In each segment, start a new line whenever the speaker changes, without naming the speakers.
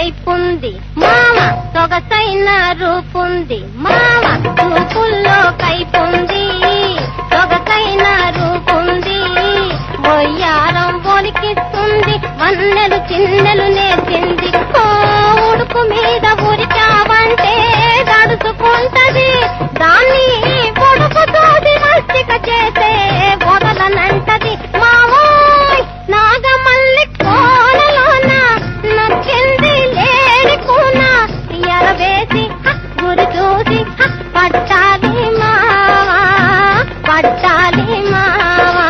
కైపుంది మామ, సొగసైన రూపుంది మామ, చూపుల్లో కైపుంది, సొగసైన రూపుంది, ఒయ్యారం ఒలికిస్తుంది, వన్నెలు చిన్నెలు నేర్చింది, ఉడుకు మీద ఉరికావంటే దడుచుకుంటది, దాన్ని పొడుపు తోది మస్తిక చేసే వదలనంటది మావోయ్, నాగమల్లి కోనలోన నచ్చింది లేని కూన, ఎరవేసి గురి చూసి పట్టాలి మావా, పట్టాలి మావా.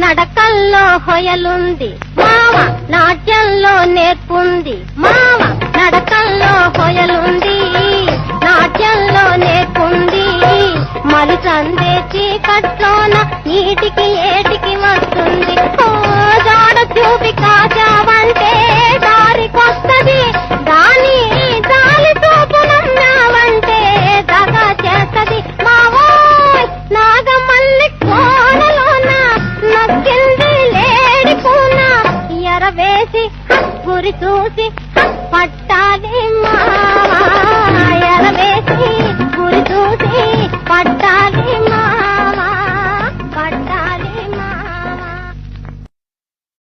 నడకల్లో హొయలుంది మావ, నాట్యంలో నేర్పుంది మావ, నడకల్లో హొయలుంది, నాట్యంలో నేర్పుంది, మలిచందే చీకట్లోన నీటికి